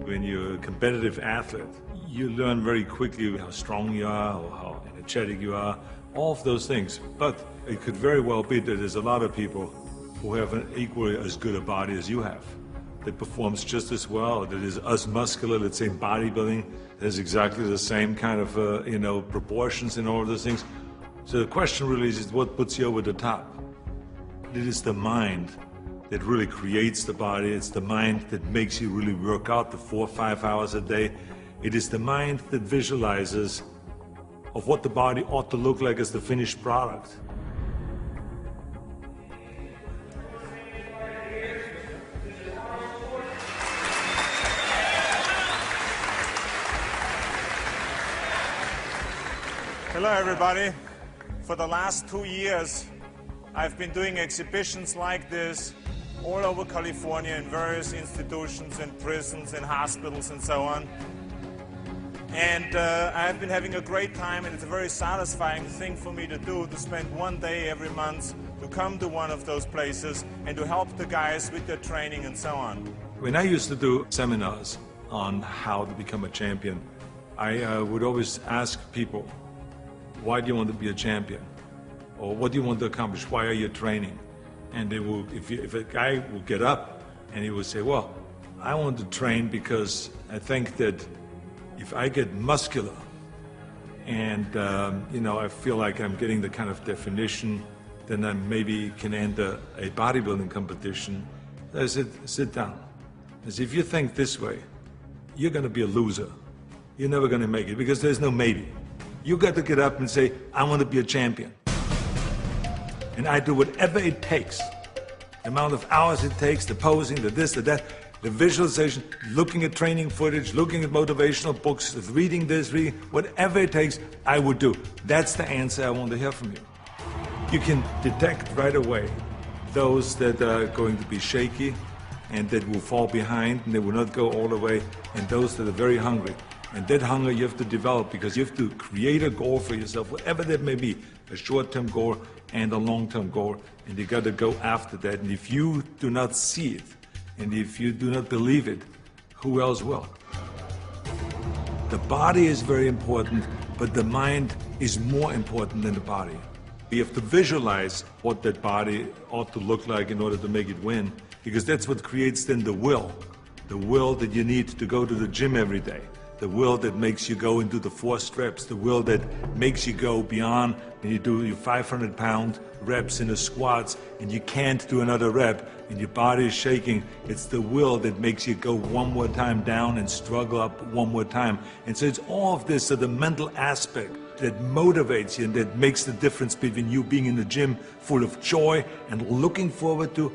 when you're a competitive athlete, you learn very quickly how strong you are or how energetic you are, all of those things. But it could very well be that there's a lot of people who have an equally as good a body as you have, that performs just as well, that is as muscular, let's say in bodybuilding, has exactly the same kind of proportions and all of those things. So the question really is what puts you over the top? It is the mind that really creates the body. It's the mind that makes you really work out the 4 or 5 hours a day. It is the mind that visualizes of what the body ought to look like as the finished product. Hello everybody. For the last 2 years, I've been doing exhibitions like this all over California in various institutions and prisons and hospitals and so on. And I've been having a great time, and it's a very satisfying thing for me to do, to spend one day every month to come to one of those places and to help the guys with their training and so on. When I used to do seminars on how to become a champion, I would always ask people, why do you want to be a champion? Or what do you want to accomplish? Why are you training? And they will, if a guy will get up and he will say, well, I want to train because I think that if I get muscular and I feel like I'm getting the kind of definition, then I maybe can enter a bodybuilding competition. I said, sit down. I said, if you think this way, you're going to be a loser. You're never going to make it because there's no maybe. You got to get up and say, I want to be a champion. And I do whatever it takes, the amount of hours it takes, the posing, the this, the that, the visualization, looking at training footage, looking at motivational books, reading this, reading, whatever it takes, I would do. That's the answer I want to hear from you. You can detect right away those that are going to be shaky and that will fall behind and they will not go all the way, and those that are very hungry. And that hunger you have to develop because you have to create a goal for yourself, whatever that may be, a short-term goal and a long-term goal, and you got to go after that. And if you do not see it, and if you do not believe it, who else will? The body is very important, but the mind is more important than the body. You have to visualize what that body ought to look like in order to make it win, because that's what creates then the will that you need to go to the gym every day. The will that makes you go into the 4 steps, the will that makes you go beyond when you do your 500-pound reps in the squats and you can't do another rep and your body is shaking. It's the will that makes you go one more time down and struggle up one more time. And so it's all of this, so the mental aspect that motivates you and that makes the difference between you being in the gym full of joy and looking forward to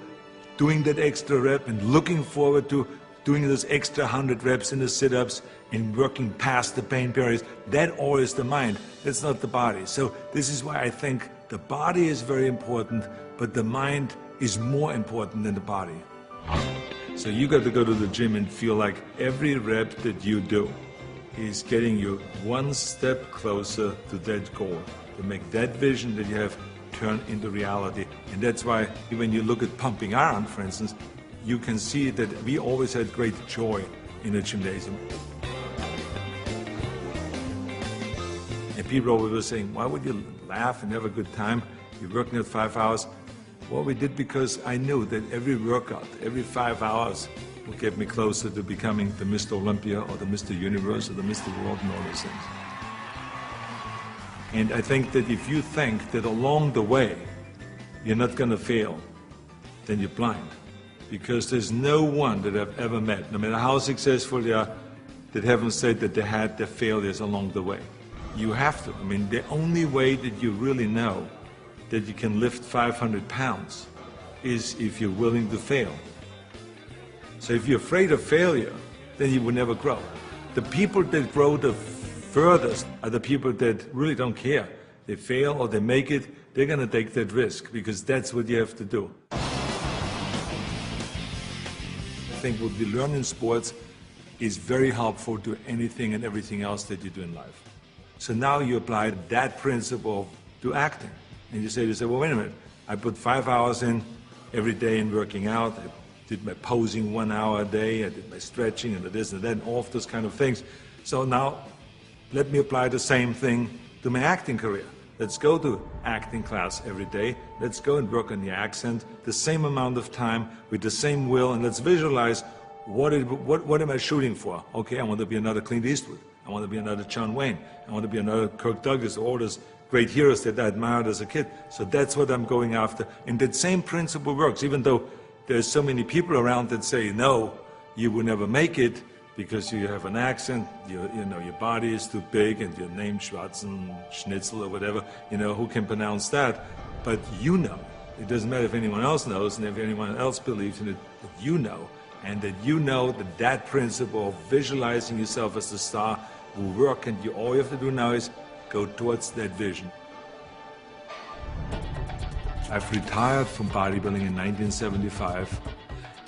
doing that extra rep and looking forward to doing those extra 100 reps in the sit-ups and working past the pain barriers. That all is the mind. That's not the body. So this is why I think the body is very important, but the mind is more important than the body. So you got to go to the gym and feel like every rep that you do is getting you one step closer to that goal, to make that vision that you have turn into reality. And that's why when you look at pumping iron, for instance, you can see that we always had great joy in the gymnasium. And people always were saying, why would you laugh and have a good time? You're working at 5 hours. Well, we did because I knew that every workout, every 5 hours, would get me closer to becoming the Mr. Olympia or the Mr. Universe or the Mr. World and all those things. And I think that if you think that along the way you're not going to fail, then you're blind. Because there's no one that I've ever met, no matter how successful they are, that haven't said that they had their failures along the way. You have to. I mean, the only way that you really know that you can lift 500 pounds is if you're willing to fail. So if you're afraid of failure, then you will never grow. The people that grow the furthest are the people that really don't care. They fail or they make it, they're going to take that risk because that's what you have to do. I think what we learn in sports is very helpful to anything and everything else that you do in life. So now you apply that principle to acting. And you say, well, wait a minute, I put 5 hours in every day in working out, I did my posing 1 hour a day, I did my stretching and the this and that, and all of those kind of things. So now, let me apply the same thing to my acting career. Let's go to acting class every day. Let's go and work on the accent, the same amount of time, with the same will, and let's visualize what am I shooting for? Okay, I want to be another Clint Eastwood. I want to be another John Wayne. I want to be another Kirk Douglas, all those great heroes that I admired as a kid. So that's what I'm going after. And that same principle works, even though there's so many people around that say, no, you will never make it because you have an accent, your body is too big, and your name Schnitzel or whatever, who can pronounce that? But you know. It doesn't matter if anyone else knows and if anyone else believes in it, but you know. And that you know that principle of visualizing yourself as the star will work, and all you have to do now is go towards that vision. I've retired from bodybuilding in 1975,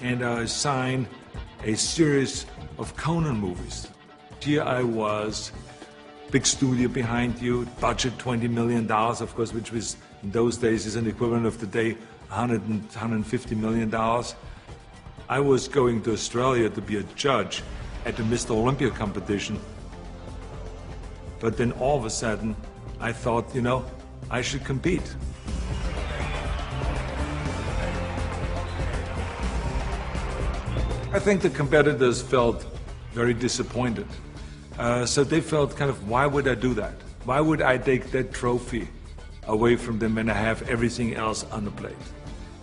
and I signed a series of Conan movies. Here I was, big studio behind you, budget $20 million, of course, which was in those days is an equivalent of today, $150 million. I was going to Australia to be a judge at the Mr. Olympia competition. But then all of a sudden, I thought, I should compete. I think the competitors felt very disappointed. So they felt kind of, why would I do that? Why would I take that trophy away from them when I have everything else on the plate?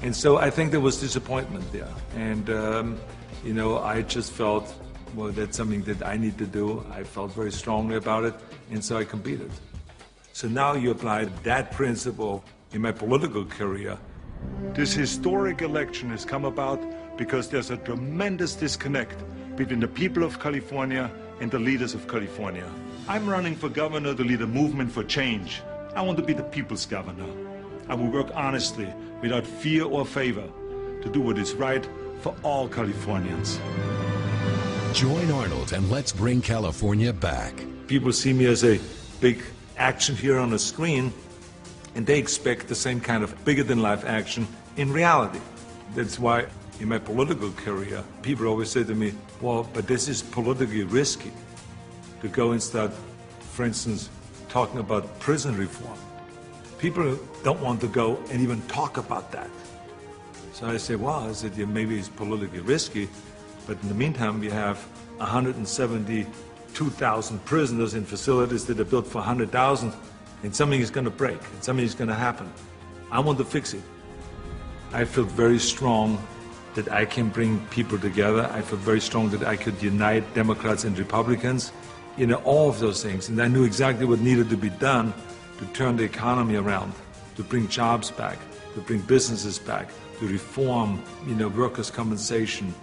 And so I think there was disappointment there. And, I just felt, well, that's something that I need to do. I felt very strongly about it, and so I competed. So now you apply that principle in my political career. This historic election has come about because there's a tremendous disconnect between the people of California and the leaders of California. I'm running for governor to lead a movement for change. I want to be the people's governor. I will work honestly, without fear or favor, to do what is right for all Californians. Join Arnold and let's bring California back. People see me as a big action hero on a screen, and they expect the same kind of bigger-than-life action in reality. That's why in my political career, people always say to me, well, but this is politically risky to go and start, for instance, talking about prison reform. People don't want to go and even talk about that. So I say, well, maybe it's politically risky, but in the meantime, we have 172,000 prisoners in facilities that are built for 100,000, and something is going to break, and something is going to happen. I want to fix it. I feel very strong that I can bring people together. I feel very strong that I could unite Democrats and Republicans, all of those things. And I knew exactly what needed to be done to turn the economy around, to bring jobs back, to bring businesses back, to reform, workers' compensation,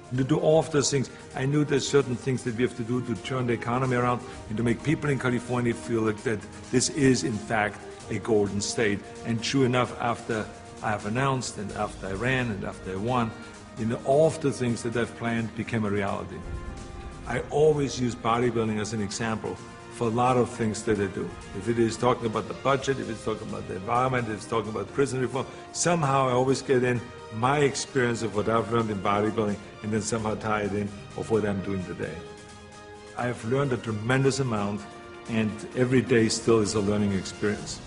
and to do all of those things. I knew there's certain things that we have to do to turn the economy around and to make people in California feel like that this is, in fact, a golden state. And true enough, after I have announced, and after I ran, and after I won, all of the things that I've planned became a reality. I always use bodybuilding as an example for a lot of things that I do. If it is talking about the budget, if it's talking about the environment, if it's talking about prison reform, somehow I always get in my experience of what I've learned in bodybuilding and then somehow tie it in of what I'm doing today. I have learned a tremendous amount, and every day still is a learning experience.